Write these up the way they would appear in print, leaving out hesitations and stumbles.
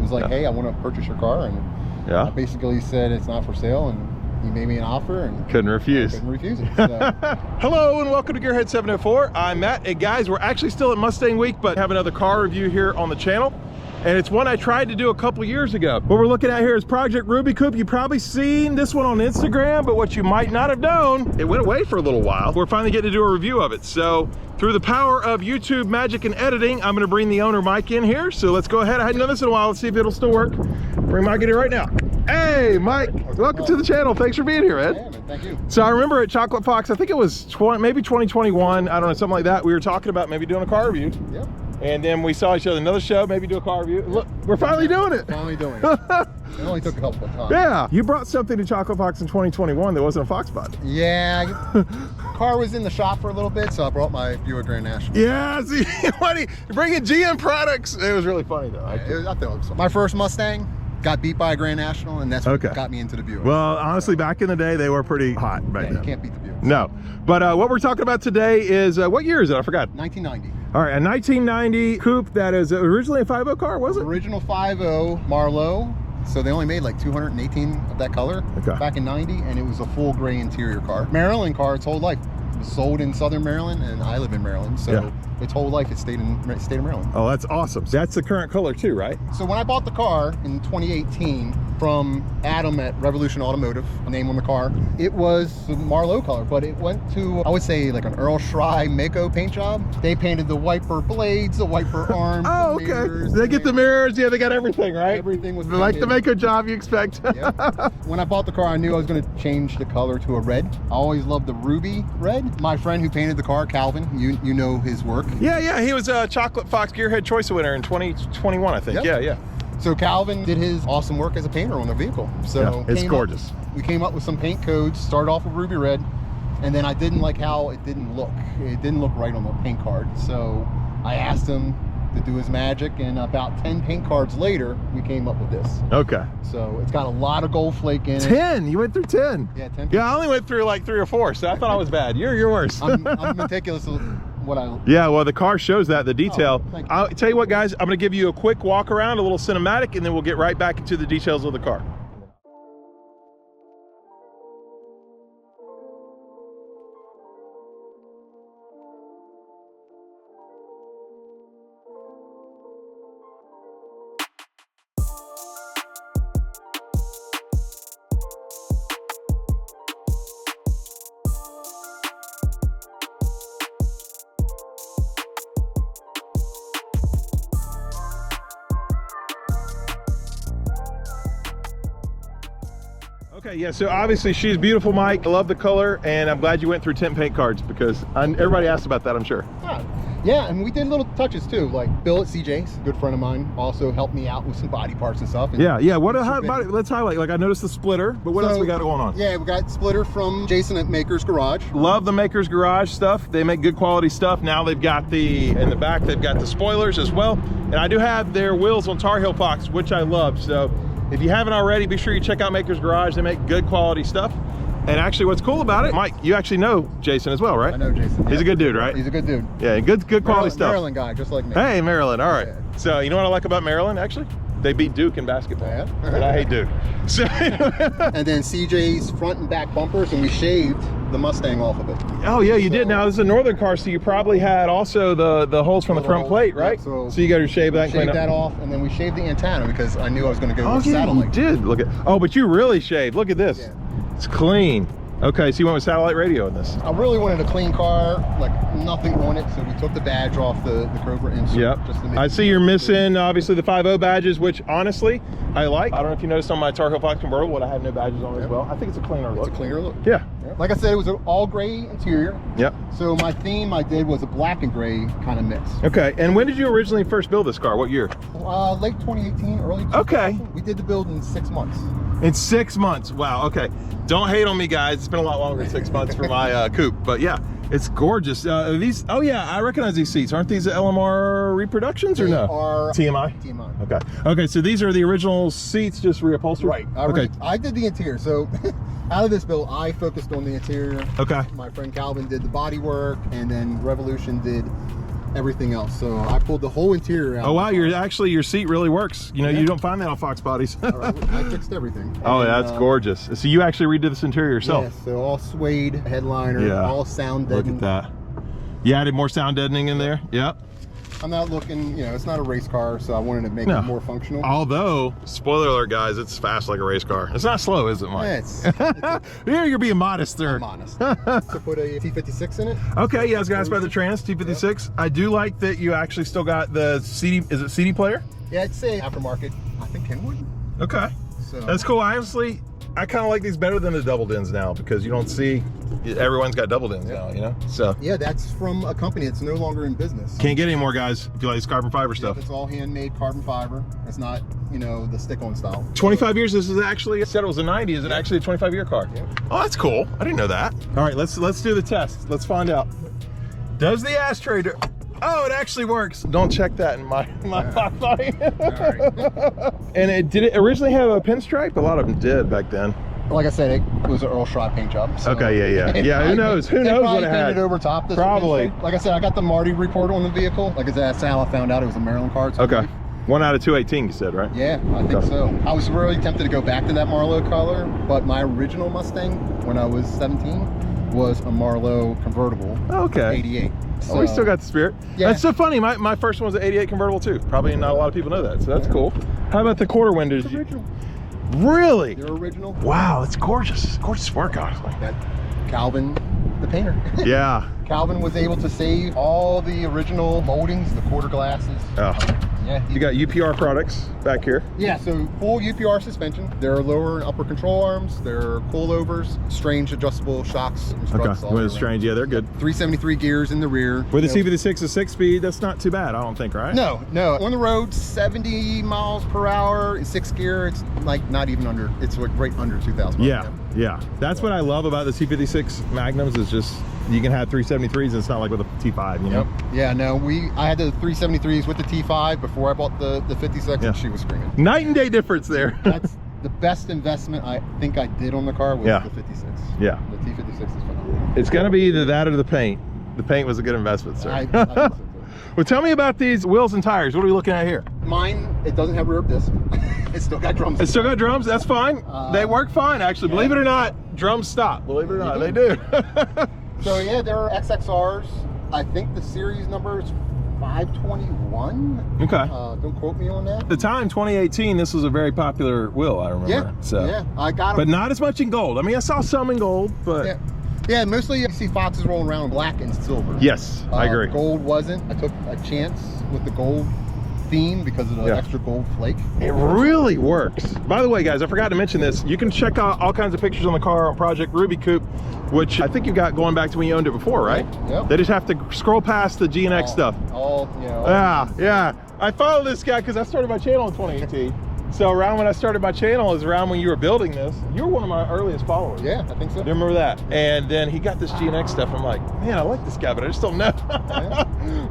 was like, hey, I want to purchase your car, and I basically said it's not for sale, and he made me an offer and couldn't refuse. Couldn't refuse it. So. Hello and welcome to Gearhead 704. I'm Matt. And guys, we're actually still at Mustang Week, but have another car review here on the channel. And it's one I tried to do a couple years ago. What we're looking at here is Project Ruby Coupe. You've probably seen this one on Instagram, but what you might not have known, it went away for a little while. We're finally getting to do a review of it. So through the power of YouTube magic and editing, I'm gonna bring the owner Mike in here. So let's go ahead. I hadn't done this in a while. Let's see if it'll still work. Bring Mike in here right now. Hey, Mike, welcome to the channel. Thanks for being here, man. Yeah, man, thank you. So I remember at Chocolate Fox, I think it was maybe 2021, I don't know, something like that. We were talking about maybe doing a car review. Yep. And then we saw each other another show, maybe do a car review. Look, we're finally doing it. Finally doing it. It only took a couple of times. Yeah. You brought something to Chocolate Fox in 2021 that wasn't a FoxBody. Yeah. Car was in the shop for a little bit, so I brought my Buick Grand National. Yeah, see, you're bringing GM products. It was really funny though. I thought it was fun. My first Mustang got beat by a Grand National, and that's what got me into the Buick. Well, honestly, back in the day, they were pretty hot back then. You can't beat the Buick. No. But what we're talking about today is, what year is it? I forgot. 1990. All right, a 1990 coupe that is originally a 5.0 car, was it? Original 5.0 Marlowe. So they only made like 218 of that color back in 90, and it was a full gray interior car. Maryland car its whole life. It was sold in Southern Maryland, and I live in Maryland, so its whole life it stayed in state of Maryland. Oh, that's awesome. That's the current color too, right? So when I bought the car in 2018 from Adam at Revolution Automotive, name on the car, it was the Marlowe color, but it went to, I would say, like an Earl Schrei Mako paint job. They painted the wiper blades, the wiper arms. Oh, okay. Mirrors, they get the mirrors. Yeah, they got everything, right? Everything was painted. Like the Mako job you expect. Yep. When I bought the car, I knew I was going to change the color to a red. I always loved the ruby red. My friend who painted the car, Calvin, you know his work. Yeah, he was a Chocolate Fox Gearhead Choice winner in 2021, I think. Yep. Yeah. So Calvin did his awesome work as a painter on the vehicle. So it's gorgeous. We came up with some paint codes, started off with ruby red, and then I didn't like how it didn't look. It didn't look right on the paint card. So I asked him to do his magic, and about 10 paint cards later, we came up with this. Okay. So it's got a lot of gold flake in it. 10? You went through 10? Yeah, 10. Yeah, I only went through like 3 or 4, so I thought I was bad. You're worse. I'm meticulous with what I... Yeah, well, the car shows that, the detail. Oh, I'll tell you what, guys, I'm going to give you a quick walk around, a little cinematic, and then we'll get right back into the details of the car. Okay, yeah, so obviously she's beautiful, Mike. I love the color, and I'm glad you went through 10 paint cards because everybody asked about that, I'm sure. Yeah, and we did little touches too, like Bill at CJ's, a good friend of mine, also helped me out with some body parts and stuff. And yeah. Let's highlight. Like I noticed the splitter, but what else we got going on? Yeah, we got splitter from Jason at Maker's Garage. Love the Maker's Garage stuff. They make good quality stuff. Now they've got in the back, they've got the spoilers as well. And I do have their wheels on Tar Heel Fox, which I love. So if you haven't already, be sure you check out Maker's Garage. They make good quality stuff. And actually what's cool about it, Mike, you actually know Jason as well, right? I know Jason. He's a good dude, right? He's a good dude. Yeah, good quality stuff. Maryland guy, just like me. Hey, Maryland, all right. Yeah. So you know what I like about Maryland, actually? They beat Duke in basketball. Yeah. And I hate Duke. So and then CJ's front and back bumpers, and we shaved the Mustang off of it. Oh yeah, you did. Now this is a northern car, so you probably had also the holes from the front plate, right? Yeah, so you got to shave that. Shave that off, and then we shaved the antenna because I knew I was going to go with satellite. You did. Look at. Oh, but you really shaved. Look at this. Yeah. It's clean. Okay, so you went with satellite radio in this. I really wanted a clean car, like nothing on it, so we took the badge off the Cobra insert. Yep. Just to make I see you're missing, obviously, the 5.0 badges, which honestly, I like. I don't know if you noticed on my Tar Heel Fox convertible, I have no badges on as well. I think it's a cleaner look. It's a cleaner look. Yeah. Like I said, it was an all gray interior. Yep. So my theme I did was a black and gray kind of mix. Okay, and when did you originally first build this car? What year? Late 2018, early 2000. Okay. We did the build in 6 months. In 6 months, wow, okay. Don't hate on me, guys. It's been a lot longer than 6 months for my coupe, but yeah, it's gorgeous. These, oh yeah, I recognize these seats. Aren't these LMR reproductions or no? Are TMI? TMI. Okay. Okay, so these are the original seats, just reupholstered? Right. Okay. I did the interior, so out of this build, I focused on the interior. Okay. My friend Calvin did the body work, and then Revolution did everything else. So I pulled the whole interior out. Oh wow, your seat really works. You know, you don't find that on Fox bodies. I fixed everything. Oh, that's gorgeous. So you actually redid this interior yourself? Yeah, so all suede headliner, all sound deadening. Look at that. You added more sound deadening in there? Yep. I'm not looking, you know, it's not a race car, so I wanted to make it more functional. Although, spoiler alert, guys, it's fast like a race car. It's not slow, is it, Mike? Yeah, Here you're being modest there. I'm honest. To put a T56 in it. Okay, yeah, I was gonna ask about the trans T56. Yep. I do like that you actually still got the CD, is it CD player? Yeah, I'd say aftermarket, I think Kenwood. Okay, so that's cool. Honestly, I kind of like these better than the double dins now because you don't see, everyone's got double dins now, you know? So yeah, that's from a company that's no longer in business. Can't get any more, guys, if you like this carbon fiber stuff. It's all handmade carbon fiber. It's not, you know, the stick-on style. 25 years, this is actually, I said it was a 90, is it actually a 25-year car? Yeah. Oh, that's cool. I didn't know that. All right, let's do the test. Let's find out. Does the ashtray do? Oh, it actually works. Don't check that in my Fox body. And did it originally have a pinstripe? A lot of them did back then. Like I said, it was an Earl Schrock paint job. So okay, yeah. Who knows? Who knows what it had? Over top. Probably. Like I said, I got the Marty report on the vehicle. Like I said, that's how I found out it was a Maryland car. Okay. 1 out of 218, you said, right? Yeah, I think so. I was really tempted to go back to that Marlowe color, but my original Mustang, when I was 17, was a Marlowe convertible. Okay. 88. So, oh, we still got the spirit. Yeah. That's so funny. My first one was an 88 convertible too. Probably not a lot of people know that, so that's cool. How about the quarter windows? It's original. Really? They're original. Wow, it's gorgeous. Gorgeous work, honestly. That Calvin, the painter. Yeah. Calvin was able to save all the original moldings, the quarter glasses. Oh. Yeah. You got UPR products back here. Yeah, so full UPR suspension. There are lower and upper control arms. There are coilovers, strange adjustable shocks. And struts. Okay, well, strange. Yeah, they're good. 373 gears in the rear. With the C56 is 6-speed, that's not too bad, I don't think, right? No. On the road, 70 miles per hour in 6th gear. It's like not even under, it's like right under 2,000. Yeah. That's what I love about the C56 Magnums is just, you can have 373s and it's not like with a T5, you know? Yeah, no, I had the 373s with the T5 before I bought the 56 and she was screaming. Night and day difference there. That's the best investment I think I did on the car was the 56. Yeah. The T56 is phenomenal. It's gonna be either that or the paint. The paint was a good investment, sir. I think so too. Well, tell me about these wheels and tires. What are we looking at here? Mine, it doesn't have rear disc. It's still got drums. It's still got drums, that's fine. They work fine, actually. Believe it or not, drums stop. Believe it or not, they do. So yeah, there are XXRs. I think the series number is 521. Okay. Don't quote me on that. At the time, 2018, this was a very popular wheel, I remember. Yeah, so. yeah, I got them. But not as much in gold. I mean, I saw some in gold, but... Yeah, mostly you see Foxes rolling around in black and silver. Yes, I agree. Gold wasn't. I took a chance with the gold theme because of the extra gold flake. It really works. By the way, guys, I forgot to mention this. You can check out all kinds of pictures on the car on Project Ruby Coupe, which I think you got going back to when you owned it before, right? Yep. They just have to scroll past the G&X stuff. Yeah. I follow this guy because I started my channel in 2018. So around when I started my channel is around when you were building this. You were one of my earliest followers. Yeah, I think so. Do you remember that? And then he got this G&X stuff. I'm like, man, I like this guy, but I just don't know.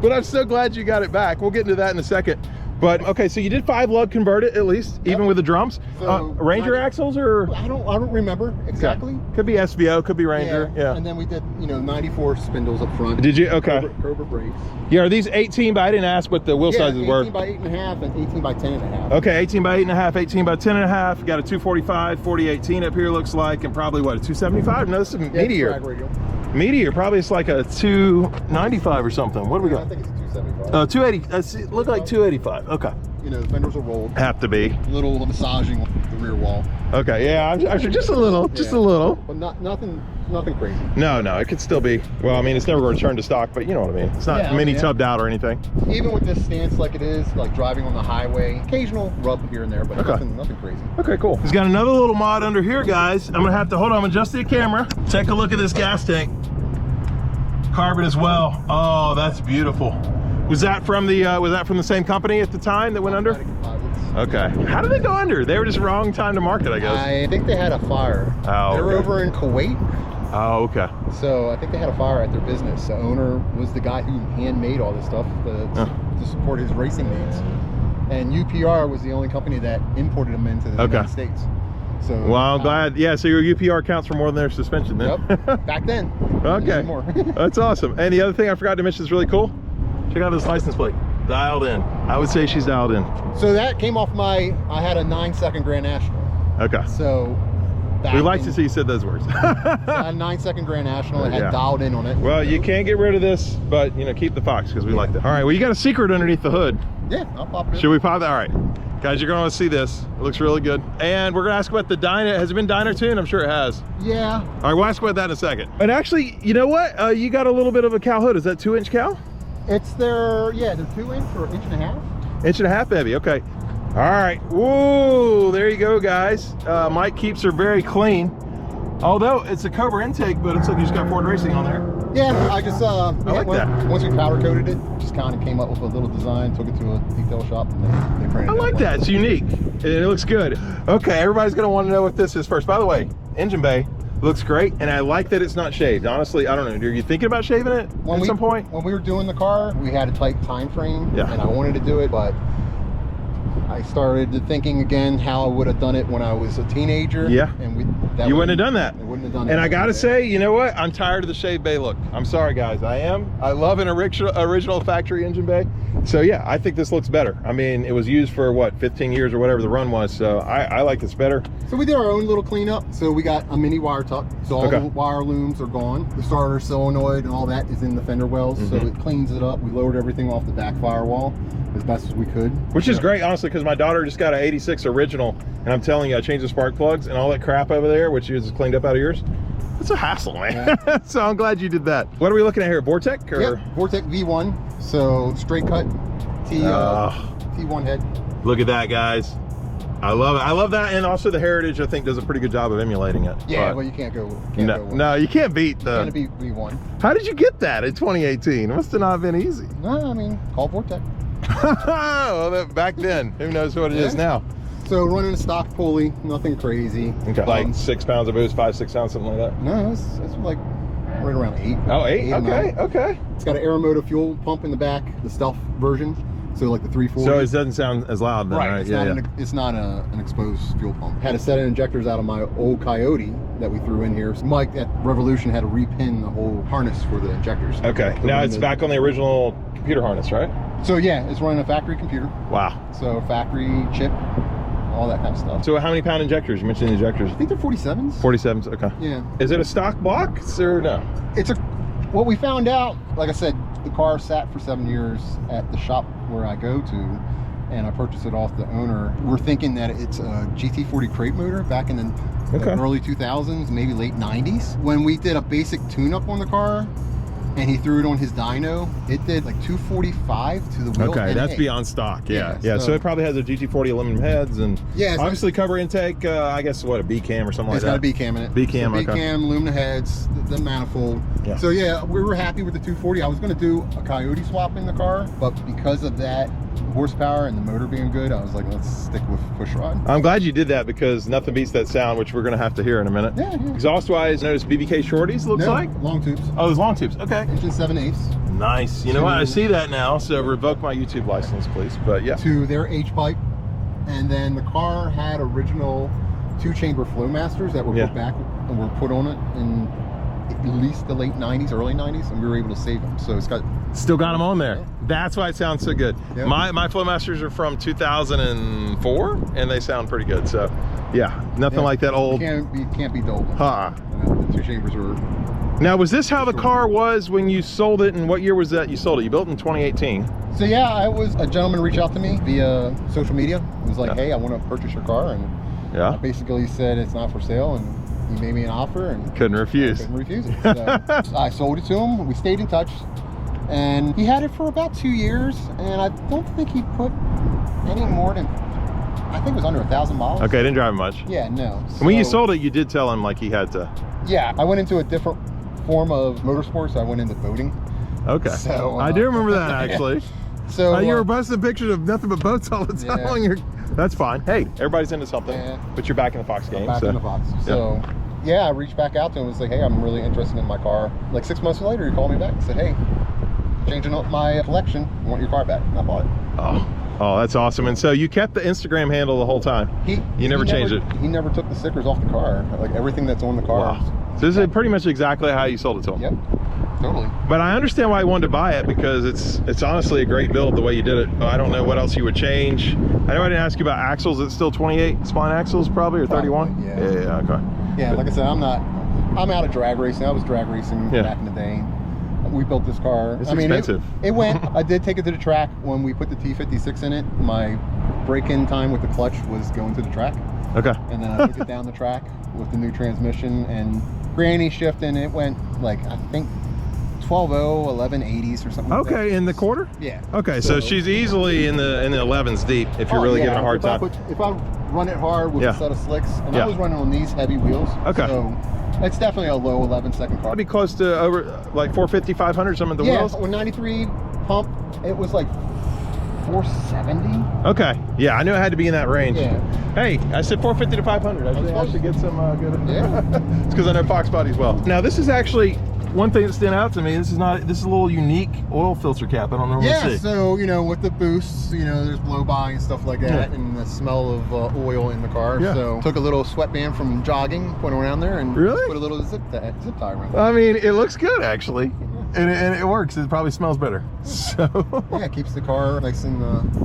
But I'm so glad you got it back. We'll get into that in a second. But okay, so you did 5-lug convert it at least, even with the drums. So, Ranger axles or? I don't remember exactly. Okay. Could be SVO, could be Ranger. Yeah. And then we did, 94 spindles up front. Did you? Okay. Cobra brakes. Yeah, are these 18 by, I didn't ask what the wheel sizes were. 18 by 8.5 and 18 by 10.5. Okay, 18 by 8.5, 18 by 10.5. Got a 245, 4018 up here looks like, and probably what, a 275? No, this is Meteor. Meteor, probably it's like a 295 or something. What do we got? I think it's a 275. 280. That's it. Look like 285. Okay. The fenders are rolled. Have to be. A little massaging the rear wall. Okay, yeah, I'm sure just a little, just a little. But nothing crazy. No, it could still be. Well, I mean, it's never going to turn to stock, but you know what I mean. It's not mini tubbed out or anything. Even with this stance like it is, like driving on the highway, occasional rub here and there, but nothing crazy. Okay, cool. He's got another little mod under here, guys. I'm gonna have to hold on, adjust the camera. Take a look at this gas tank. Carbon as well. Oh, that's beautiful. Was that from the same company at the time that went under? Okay. How did they go under? They were just wrong time to market, I guess. I think they had a fire. Oh, they were over in Kuwait. Oh, okay. So I think they had a fire at their business. The owner was the guy who handmade all this stuff to support his racing needs. And UPR was the only company that imported them into the United States. So, well, I'm glad. Yeah, so your UPR counts for more than their suspension then. Yep. Back then. Okay. That's awesome. And the other thing I forgot to mention is really cool. Check out this license plate. Dialed in. I would say she's dialed in. So that came off I had a 9-second Grand National. Okay. So we like to see you said those words. So I had a 9-second Grand National. It had dialed in on it. Well, you can't get rid of this, but you know, keep the Fox because we like that. All right, well, you got a secret underneath the hood. Yeah, I'll pop it in. Should we pop that? All right. Guys, you're going to want to see this. It looks really good. And we're going to ask about the dyno. Has it been dyno tuned? I'm sure it has. Yeah. All right, we'll ask about that in a second. And actually, you know what? You got a little bit of a cow hood. Is that 2-inch cow? It's their 2-inch or 1.5 inch. 1.5 inch, baby. Okay. All right. Whoa, there you go, guys. Mike keeps her very clean. Although it's a Cobra intake, but it's like you just got Ford Racing on there. Yeah, I just I like that. Once we powder coated it, just kind of came up with a little design, took it to a detail shop, and they printed it. I like that. It's unique. It looks good. Okay, everybody's gonna want to know what this is first. By the way, engine bay looks great, and I like that it's not shaved. Honestly, I don't know. Are you thinking about shaving it at some point? When we were doing the car, we had a tight time frame, and I wanted to do it, but I started thinking again how I would have done it when I was a teenager. Yeah. And you wouldn't have done that. I wouldn't have done it. And I gotta say, you know what? I'm tired of the shaved bay look. I'm sorry, guys. I love an original factory engine bay. So yeah, I think this looks better. I mean, it was used for what, 15 years or whatever the run was. So I like this better. So we did our own little cleanup. So we got a mini wire tuck. So all the wire looms are gone. The starter solenoid and all that is in the fender wells. So it cleans it up. We lowered everything off the back firewall as best as we could. Which is great, honestly, because my daughter just got an 86 original, and I'm telling you, I changed the spark plugs and all that crap over there, which you just cleaned up out of yours. It's a hassle, man. Yeah. So I'm glad you did that. What are we looking at here? Vortech? Or? Yep, Vortech V1. So straight cut T1 head. Look at that, guys. I love it. I love that, and also the Heritage, I think, does a pretty good job of emulating it. Yeah, well, you can't go. No, you can't beat the. You can't beat V1. How did you get that in 2018? It must have not been easy. No, I mean, call Vortech. Well, back then, who knows what it is now. So running a stock pulley, nothing crazy. Okay. Like 6 pounds of boost, 5, 6 pounds, something like that. No, it's like right around 8. Oh, 8? Okay, okay. It's got an Aeromotive fuel pump in the back, the stealth version. So like the 340. So it doesn't sound as loud then, right? It's not an exposed fuel pump. Had a set of injectors out of my old Coyote that we threw in here. So Mike at Revolution had to repin the whole harness for the injectors. Okay, now it's back on the original computer harness, right? So yeah, it's running a factory computer. Wow. So factory chip, all that kind of stuff. So how many pound injectors? You mentioned the injectors. I think they're 47s. 47s, okay. Yeah. Is it a stock box or no? What we found out, like I said, the car sat for 7 years at the shop where I go to, and I purchased it off the owner. We're thinking that it's a GT40 crate motor back in the early 2000s, maybe late 90s. When we did a basic tune-up on the car, and he threw it on his dyno, it did like 245 to the wheel. Okay, that's beyond stock. Yeah. So it probably has a GT40 aluminum heads, and obviously cover intake, I guess what, a B cam or something like that? It's got a B cam in it. B cam, B cam, aluminum heads, the manifold. Yeah. So yeah, we were happy with the 240. I was going to do a Coyote swap in the car, but because of that horsepower and the motor being good, I was like, let's stick with pushrod. I'm glad you did that, because nothing beats that sound, which we're going to have to hear in a minute. Yeah. Exhaust wise, notice BBK shorties, looks like? Long tubes. Oh, there's long tubes. Okay. Engine 7/8. Nice. You know what? I see that now, so revoke my YouTube license, please. But yeah. To their H-pipe. And then the car had original 2-chamber Flowmasters that were put back and were put on it in at least the late 90s, early 90s, and we were able to save them. So it's got... Still got them on there. Yeah. That's why it sounds so good. Yep. My Flowmasters are from 2004, and they sound pretty good. So yeah, nothing like that old... You can't be dull. The 2 chambers were... Now, was this how the car was when you sold it, and what year was that you sold it? You built it in 2018. So yeah, a gentleman reached out to me via social media. He was like, hey, I want to purchase your car, and I basically said it's not for sale, and he made me an offer, and couldn't refuse. Couldn't refuse it. So I sold it to him. We stayed in touch, and he had it for about 2 years, and I don't think he put any more than, I think it was under 1,000 miles. Okay, didn't drive much. Yeah, no. So, when you sold it, you did tell him like he had to. Yeah, I went into a different form of motorsports. I went into boating. Okay. So I do remember that actually. So you were posting pictures of nothing but boats all the time. On your... That's fine. Hey, everybody's into something. But you're back in the Fox game. Back in the Fox. So yeah, I reached back out to him and was like, hey, I'm really interested in my car. Like 6 months later, he called me back and said, hey, changing up my collection. I want your car back. And I bought it. Oh, that's awesome. And so you kept the Instagram handle the whole time. You never changed it. He never took the stickers off the car. Like everything that's on the car. Wow. So this is pretty much exactly how you sold it to him. Yep. totally. But I understand why I wanted to buy it, because it's honestly a great build the way you did it. I don't know what else you would change. I know I didn't ask you about axles. It's still 28 spline axles probably, or 31? Yeah. Yeah, okay. Yeah, like I said, I'm out of drag racing. I was drag racing back in the day. We built this car. It's expensive. It went. I did take it to the track when we put the T56 in it. My break-in time with the clutch was going to the track. Okay. And then I took it down the track with the new transmission and granny shift, and it went like, I think 12.0, 1180s or something. Okay, like that. in the quarter? Yeah. Okay, so she's easily in the 11s deep if you're really giving a hard time. If I run it hard with a set of slicks, and I was running on these heavy wheels. Okay. So it's definitely a low 11-second car. It'd be close to over like 450, 500 some of the wheels? Yeah, with 93 pump, it was like 470. Okay, yeah, I knew it had to be in that range. Yeah. Hey, I said 450 to 500. I should get some good. Yeah. It's because I know FoxBody as well. Now this is actually one thing that stood out to me. This is a little unique oil filter cap. I don't normally see. Yeah, so you know, with the boosts, you know, there's blow by and stuff like that, and the smell of oil in the car. Yeah. So took a little sweatband from jogging, put it around there, and put a little zip tie around it. I mean, it looks good actually. And it works. It probably smells better. So yeah, it keeps the car nice and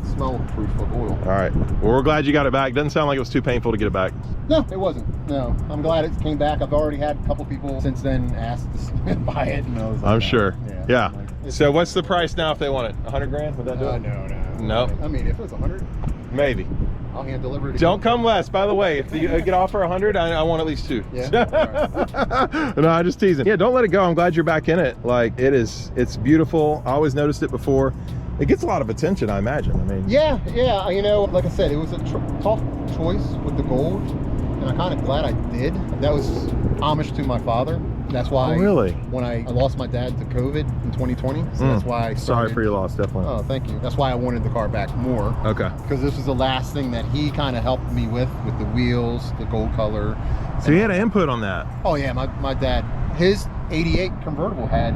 smell proof of oil. All right. Well, we're glad you got it back. Doesn't sound like it was too painful to get it back. No, it wasn't. No, I'm glad it came back. I've already had a couple people since then ask to buy it, and I was like, I'm sure. Yeah. Like, so what's the price now if they want it? 100 grand? Would that do it? No. I mean, if it was 100, maybe. I'll hand deliver it. Don't come less. By the way, if you get offer 100, I want at least 2. Yeah. No, I'm just teasing. Yeah, don't let it go. I'm glad you're back in it. Like it's beautiful. I always noticed it before. It gets a lot of attention, I imagine. I mean. Yeah. You know, like I said, it was a tough choice with the gold, and I'm kind of glad I did. That was homage to my father. That's why. Oh, really? When I lost my dad to COVID in 2020, so that's why I started. Sorry for your loss, definitely. Oh, thank you. That's why I wanted the car back more. Okay. Because this was the last thing that he kind of helped me with the wheels, the gold color. So he had an input on that. Oh yeah, my dad, his '88 convertible had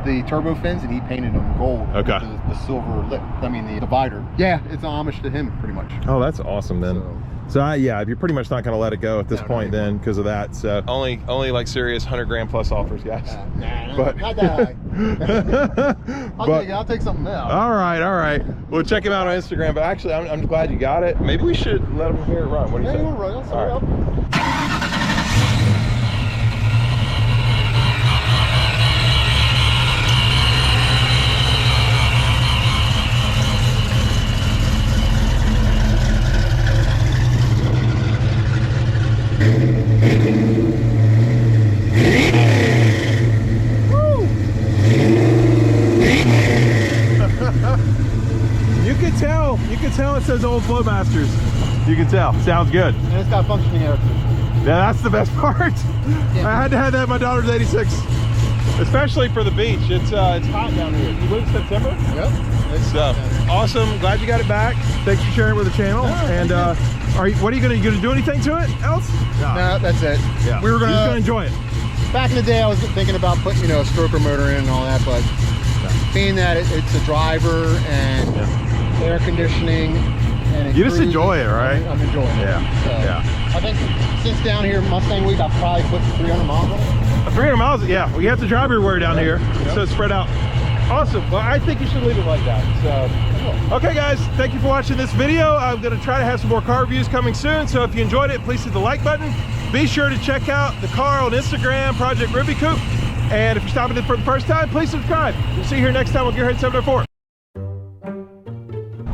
the turbo fins, and he painted them gold. Okay. The silver lip. I mean the divider. Yeah, it's an homage to him, pretty much. Oh, that's awesome then. So yeah, you're pretty much not going to let it go at this point then because of that. So only like serious 100 grand plus offers, guys. Nah, but not that high. I'll take something else. All right. Well, check him out on Instagram. But actually, I'm glad you got it. Maybe we should let him hear it run. What do you think? Run. All right. You can tell it says Old Flowmasters. You can tell. Sounds good. And it's got functioning air conditioning. Yeah, that's the best part. Yeah. I had to have that in my daughter's 86. Especially for the beach. It's hot down here. You wait September? Yep. So awesome. Glad you got it back. Thanks for sharing it with the channel. And what are you gonna do anything to it else? No, that's it. Yeah. We were just gonna enjoy it. Back in the day I was thinking about putting, a stroker motor in and all that, but being that it's a driver and air conditioning and you just enjoy it, right? I'm enjoying it. Yeah. I think since down here Mustang Week I've probably put 300 miles on it. 300 miles, yeah. Well, you have to drive everywhere down here, so it's spread out. Awesome. Well, I think you should leave it like that. So, okay, guys, thank you for watching this video. I'm going to try to have some more car reviews coming soon. So if you enjoyed it, please hit the like button. Be sure to check out the car on Instagram, Project Ruby Coupe. And if you're stopping in for the first time, please subscribe. We'll see you here next time with Gearhead 704.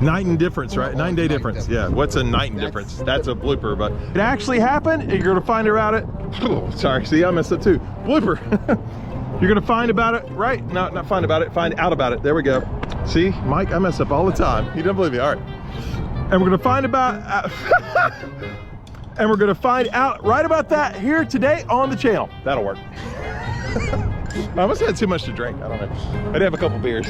Night and difference, right? 9-day difference. Yeah. What's a night and difference? That's a blooper, but it actually happened. And you're going to find about it. Oh, sorry. See, I messed up too. Blooper. You're going to find about it, right? No, not find about it. Find out about it. There we go. See, Mike, I mess up all the time. You don't believe me. All right. And we're going to find about, and we're going to find out right about that here today on the channel. That'll work. I must have had too much to drink. I don't know. I did have a couple beers.